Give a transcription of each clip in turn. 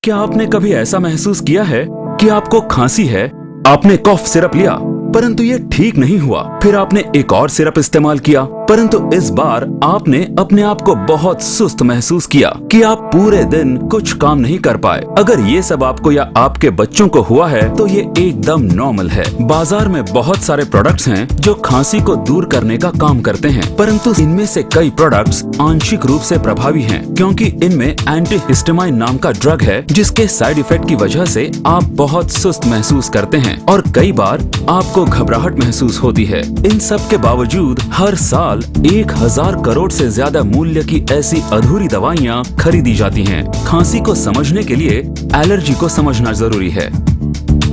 क्या आपने कभी ऐसा महसूस किया है कि आपको खांसी है, आपने कॉफ सिरप लिया परंतु ये ठीक नहीं हुआ, फिर आपने एक और सिरप इस्तेमाल किया परंतु इस बार आपने अपने आप को बहुत सुस्त महसूस किया कि आप पूरे दिन कुछ काम नहीं कर पाए। अगर ये सब आपको या आपके बच्चों को हुआ है तो ये एकदम नॉर्मल है। बाजार में बहुत सारे प्रोडक्ट्स हैं जो खांसी को दूर करने का काम करते हैं, परंतु इनमें से कई प्रोडक्ट्स आंशिक रूप से प्रभावी हैं क्योंकि इनमें एंटीहिस्टामाइन नाम का ड्रग है जिसके साइड इफेक्ट की वजह से आप बहुत सुस्त महसूस करते हैं और कई बार आपको घबराहट महसूस होती है। इन सब के बावजूद हर साल 1000 करोड़ से ज्यादा मूल्य की ऐसी अधूरी दवाइयाँ खरीदी जाती हैं। खांसी को समझने के लिए एलर्जी को समझना जरूरी है।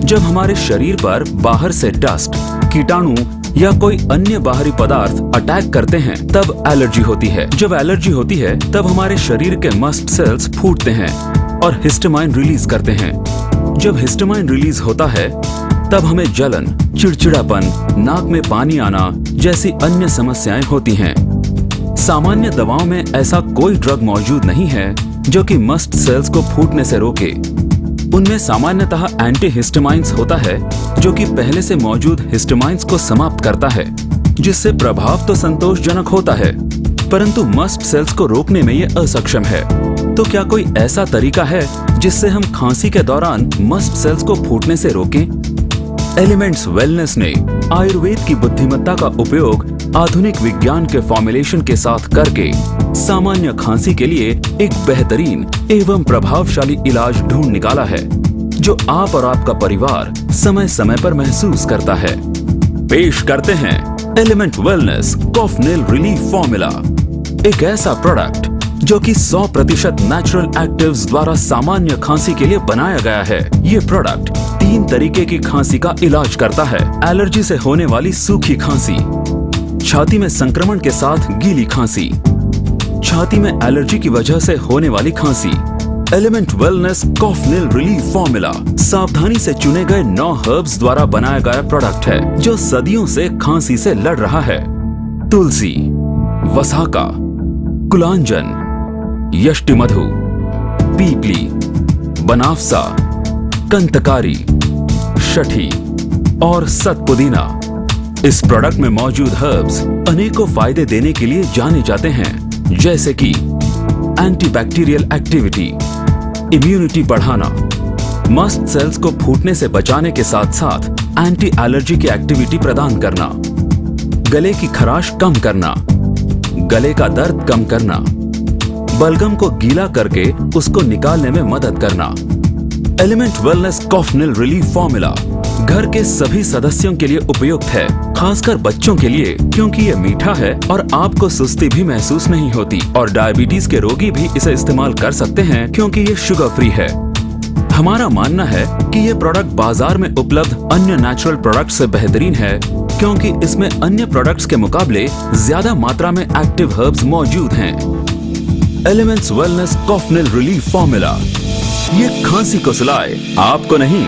जब हमारे शरीर पर बाहर से डस्ट, कीटाणु या कोई अन्य बाहरी पदार्थ अटैक करते हैं तब एलर्जी होती है। जब एलर्जी होती है तब हमारे शरीर के मस्ट सेल्स फूटते हैं और हिस्टामाइन रिलीज करते हैं। जब हिस्टामाइन रिलीज होता है तब हमें जलन, चिड़चिड़ापन, नाक में पानी आना जैसी अन्य समस्याएं होती हैं। सामान्य दवाओं में ऐसा कोई ड्रग मौजूद नहीं है जो कि मस्ट सेल्स को फूटने से रोके। उनमें सामान्यतः एंटीहिस्टामाइन्स होता है जो कि पहले से मौजूद हिस्टामाइन्स को समाप्त करता है, जिससे प्रभाव तो संतोषजनक होता है परंतु मस्ट सेल्स को रोकने में ये असक्षम है। तो क्या कोई ऐसा तरीका है जिससे हम खांसी के दौरान मस्ट सेल्स को फूटने से रोकें? एलिमेंट्स वेलनेस ने आयुर्वेद की बुद्धिमत्ता का उपयोग आधुनिक विज्ञान के फॉर्मुलेशन के साथ करके सामान्य खांसी के लिए एक बेहतरीन एवं प्रभावशाली इलाज ढूंढ निकाला है जो आप और आपका परिवार समय समय पर महसूस करता है। पेश करते हैं एलिमेंट वेलनेस कॉफनिल रिलीफ फॉर्मूला, एक ऐसा प्रोडक्ट जो कि 100% नेचुरल एक्टिव्स द्वारा सामान्य खांसी के लिए बनाया गया है। ये प्रोडक्ट 3 तरीके की खांसी का इलाज करता है। एलर्जी से होने वाली सूखी खांसी, छाती में संक्रमण के साथ गीली खांसी, छाती में एलर्जी की वजह से होने वाली खांसी। एलिमेंट वेलनेस कॉफनिल रिलीफ फॉर्मूला सावधानी से चुने गए 9 हर्ब्स द्वारा बनाया गया प्रोडक्ट है जो सदियों से खांसी से लड़ रहा है। तुलसी, वसाका, कुलांजन, यष्टिमधु, पीपली, बनाफसा, कंतकारी, शठी और सतपुदीना। इस प्रोडक्ट में मौजूद हर्ब्स अनेकों फायदे देने के लिए जाने जाते हैं, जैसे कि एंटीबैक्टीरियल एक्टिविटी, इम्यूनिटी बढ़ाना, मस्ट सेल्स को फूटने से बचाने के साथ साथ एंटी एलर्जी की एक्टिविटी प्रदान करना, गले की खराश कम करना, गले का दर्द कम करना, बलगम को गीला करके उसको निकालने में मदद करना। एलिमेंट वेलनेस कॉफनिल रिलीफ फॉर्मूला घर के सभी सदस्यों के लिए उपयुक्त है, खासकर बच्चों के लिए क्योंकि ये मीठा है और आपको सुस्ती भी महसूस नहीं होती और डायबिटीज के रोगी भी इसे इस्तेमाल कर सकते हैं क्योंकि ये शुगर फ्री है। हमारा मानना है कि ये प्रोडक्ट बाजार में उपलब्ध अन्य नेचुरल प्रोडक्ट से बेहतरीन है क्योंकि इसमें अन्य प्रोडक्ट्स के मुकाबले ज्यादा मात्रा में एक्टिव हर्ब्स मौजूद हैं। एलिमेंट्स वेलनेस कॉफनिल रिलीफ फॉर्मूला, ये खांसी को सुलाए, आपको नहीं।